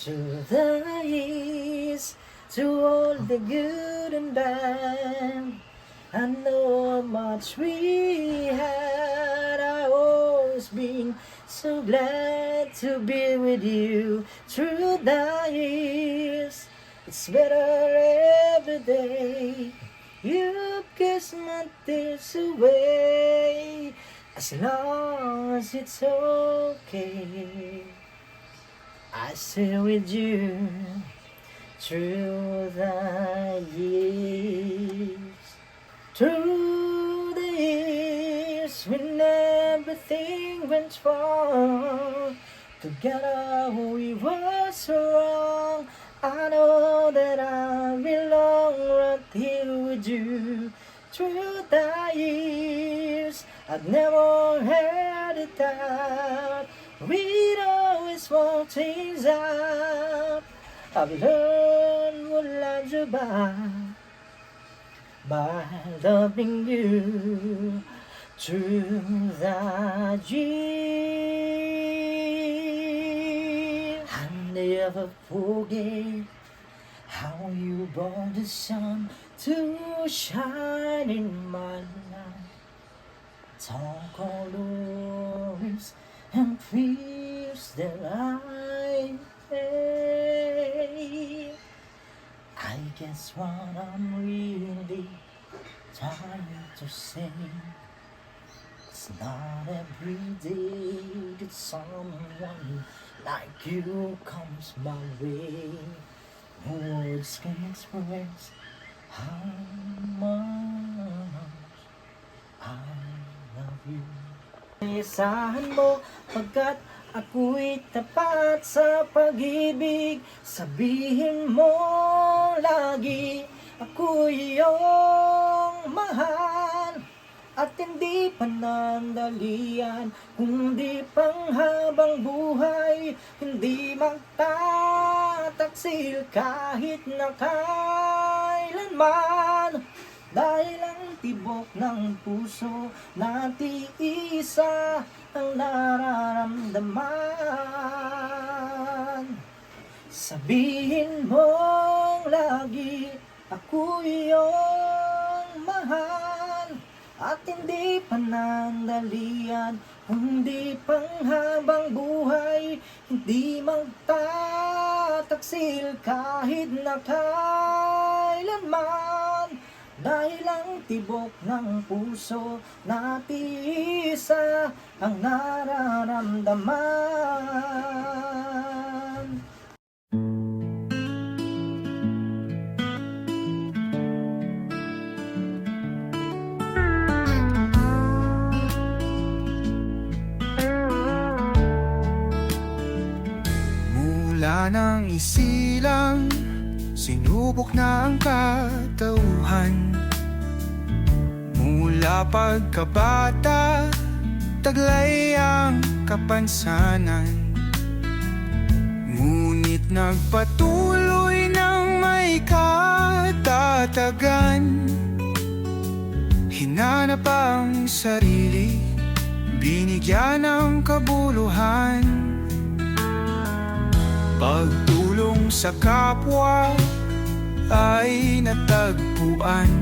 through the years, to all the good and bad. I know how much we had. I always been so glad to be with you through the years. It's better every day. You kiss my tears away, as long as it's okay. I stay with you through the years. Through the years when everything went wrong, together we were so wrong. I know that I belong right here with you. Through the years, I've never had a doubt. We'd always work things out. I've learned what life's about by loving you through the years. I never forget how you brought the sun to shine in my life. Tall colors and fears that I face. I guess what I'm really trying to say, it's not every day that someone like you comes my way. Words can express how much I love you. Isahan mo pagkat ako'y tapat sa pag-ibig. Sabihin mo lagi ako'y iyong mahal, at hindi panandalian, kundi panghabang buhay. Hindi magtataksil kahit na kailanman, dahil ang tibok ng puso natin isa ang nararamdaman. Sabihin mong lagi ako iyong mahal, at hindi panandalian, kundi panghabang buhay. Hindi magtataksil kahit na kailanman, dahil ang tibok ng puso natin isa ang nararamdaman. Mula nang isilang, sinubok na ang katauhan. Mula pagkabata, taglay ang kapansanan. Ngunit nagpatuloy ng may katatagan. Hinanap ang sarili, binigyan ng kabuluhan. Pagtulong sa kapwa ay natagpuan.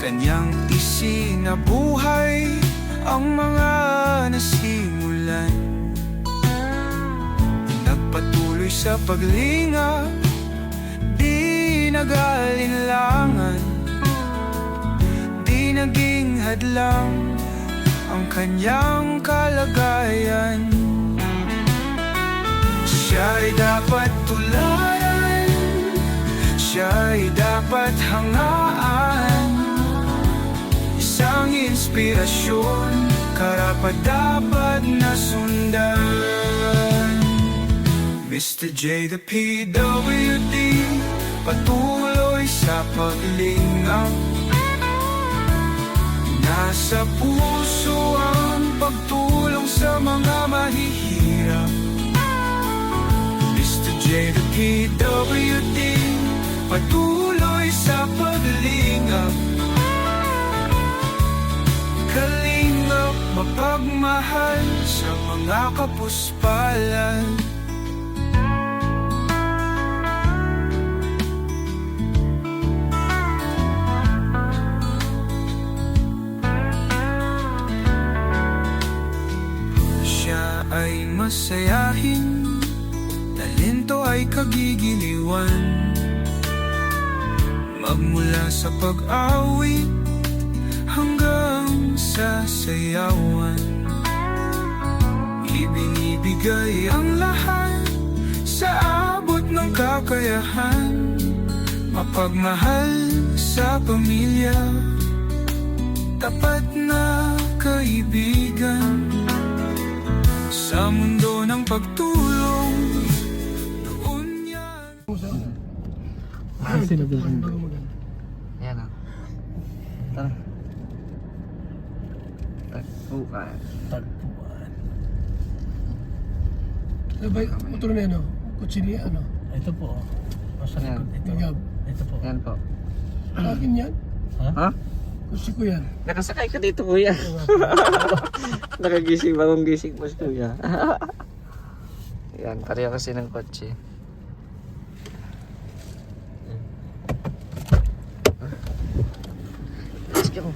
Kanyang isinabuhay ang mga nasimulan. Nagpatuloy sa paglingap, di nag-alinlangan. Di naging hadlang ang kanyang kalagayan. Siya'y dapat tularan, siya'y dapat hangaan. Isang inspirasyon, karapat-dapat na sundan. Mr. J, the PWD, patuloy sa paglingap. Nasa puso ang pagtulong sa mga mahihirap. Mr. J, the PWD, patuloy sa paglingap. Kalingap, mapagmahal sa mga kapuspalan. talento ay kagigiliwan. Magmula sa pag-awit hanggang sa sayawan, ibinibigay ang lahat sa abot ng kakayahan. Mapagmahal sa pamilya, tapat na kaibigan. Sa mundo ng pagtulong, doon yan. Ayan o. Tara. Tagpuan. Tagpuan. Sabay, motor na yan, kutsi niya, Ito po. Nasa Yan. likod ito. Tingab. Ito po. Yan po. Akin yan, Ha? kutsi ko yan. Nakasakay ka dito, kuya. Nakagising, bagong gising pa si kuya. Yan, pareho kasi ng kotse. Let's go.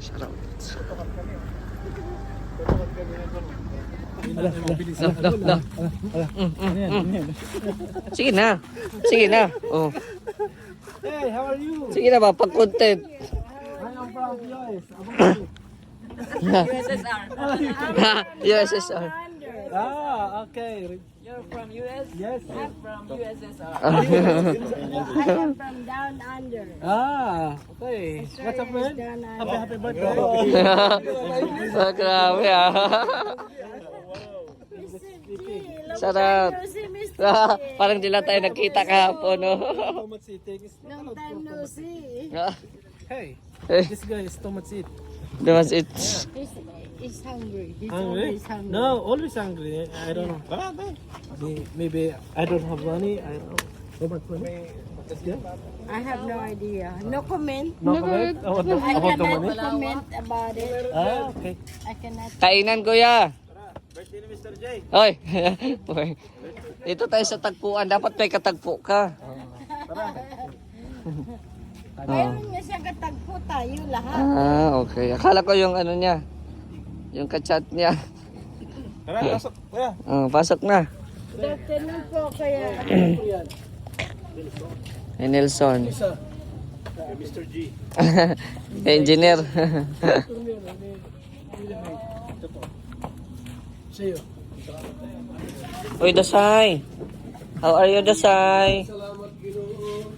Shout out. Sige na. Sige na. Oh. Hey, how are you? Sige na ba, pag-content. I am from US. USSR. Ah, okay. You're from US? Yes. I'm from USSR. Ah. I am from down under. Ah, okay. What's up, man? Down under. Happy birthday. So, grabe ah. Sarap. Parang di lang tayo nagkita kahapon, no? Tomat City. Long time no see. Hey, Eh, this guy is Tomat City. that was it. He's hungry. He's Hungry? always hungry. No, always hungry. I don't know. Maybe I don't have money. I don't know. How much money? This guy? I have no idea. No comment. No comment? About the I cannot money? comment about it. Ah, okay. I cannot. Kainan, kuya. Hoy. Hoy. Dito tayo sa tagpuan. Dapat may katagpo ka. Mayroon niya siyang katagpo tayo lahat. Ah, okay. Akala ko yung ano niya. Yung kachat niya. Tara, pasok. Kuya. Oh, pasok na. Good afternoon po kaya. Hey, Nelson. Isa. Mr. G. Engineer. Sa'yo. Uy, Dasay. How are you, Dasay? Salamat, Ginoo.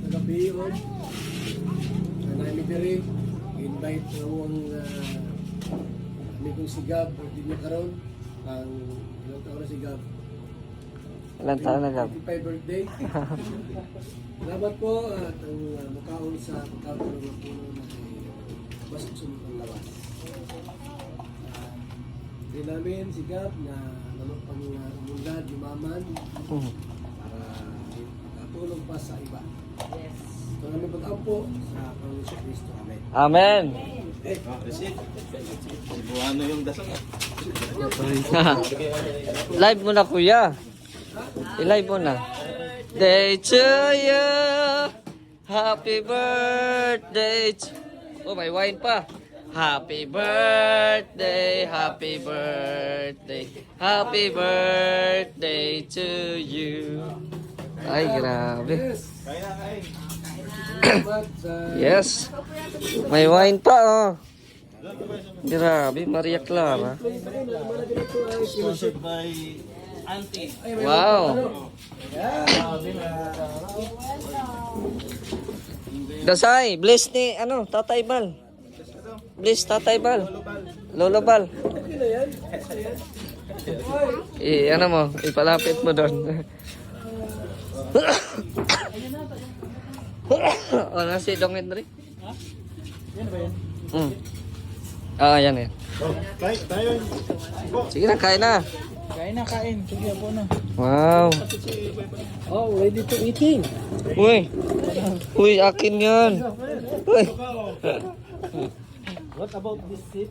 Nagabiyon. Namin diri. Invite ang amigong sigab. Hindi niya karon. Ang ilang taon na sigab. Ilang taon na, Gab? 55 birthday. Salamat po at ang mukhaon sa pagkakaroon ng puno na mas susunod ang lawas. Hindi namin sigap na pang umulad, yumaman para makatulong pa sa iba. Yes. Ito namin pag-ampo sa Panginoon Kristo. Amen. Amen. Live mo na, kuya. I-live mo na. Day to you. Happy birthday. Oh, may wine pa. Happy birthday, happy birthday, happy birthday to you. Ay, grabe. Salamat sa Yes. May wine pa, oh. Grabe, Maria Clara. Wow. Dasay, bless ni, Tatay Bal. Bless Tatay Bal. Lolo Bal. Ipalapit mo doon. O, nasi Dong Henry? Yan ba yan? Yan yan. Sige na, kain na. Kain na, kain. Sige po na. Wow. Oh, ready to eating. Uy. Uy, akin yan. Uy. What about this seat?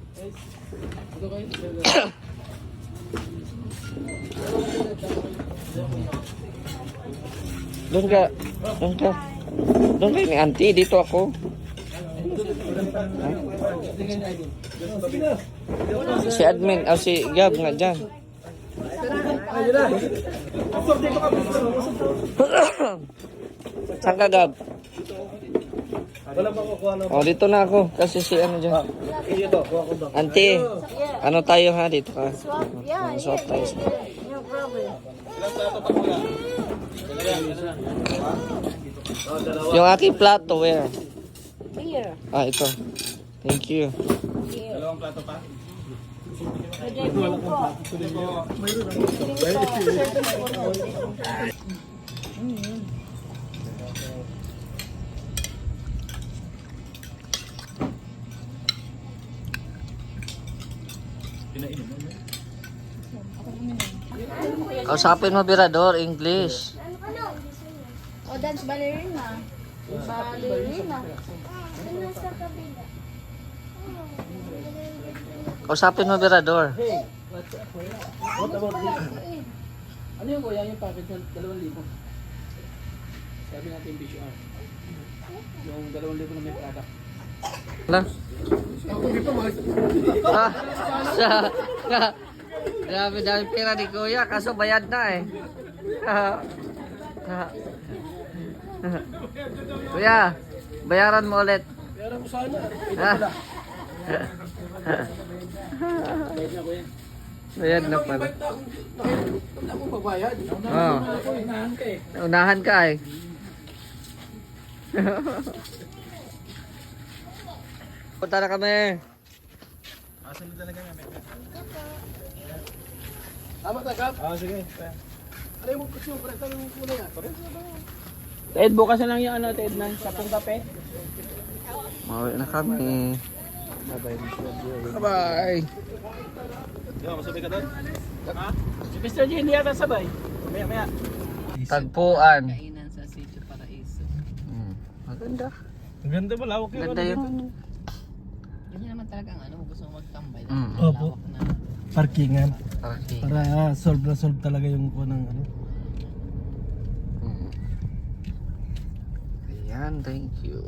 Doon ka. Doon ka. Doon kayo ni auntie. Dito ako. Si admin. Si Gab nga dyan. Ayun na. Saan ka, Gab? Wala pa kukuha ng... Oh, dito na ako. Kasi si ano dyan. Ito, kuha ko daw. Auntie, ano tayo ha? Dito ka. Swap, yeah, Swap tayo. no problem. Yung aking plato, where? Here. Ah, ito. Thank you. Dalawang plato pa? Pwede din po. Kausapin mo, Birador, English. O, dance ballerina. Ballerina. Kausapin mo, Birador. What about this? Ano yung kuya yung package ng 2,000? Sabi natin BCR. Yung 2,000 na may product. Lang. Ah, grabe dami pera ni Kuya, kaso bayad na eh. Kuya, bayaran mo ulit. Pero ko sana. Ah. Bayad na pala. Wala akong pagbayad. Oh, Unahan ka eh. unahan ka eh. Punta na kami. Tama ka, Gab? Sige. Ano yung kasi yung presyo yung kulay ah? Ted, bukas na lang yung ano, Ted, ng sapong kape. Mauwi na kami. Bye-bye. Yo, masabi ka doon? Ha? Si Mr. J hindi yata sabay. Maya. Tagpuan. Kainan sa Sitio Paraiso. Maganda. Ang ganda ba? Lawak yung Ganda yun. Ganyan naman talaga ang ano, gusto mo magtambay. Opo. Lawak na. Parkingan. Okay. Para solve na solve talaga yung kuha ng ano. Ayan, thank you.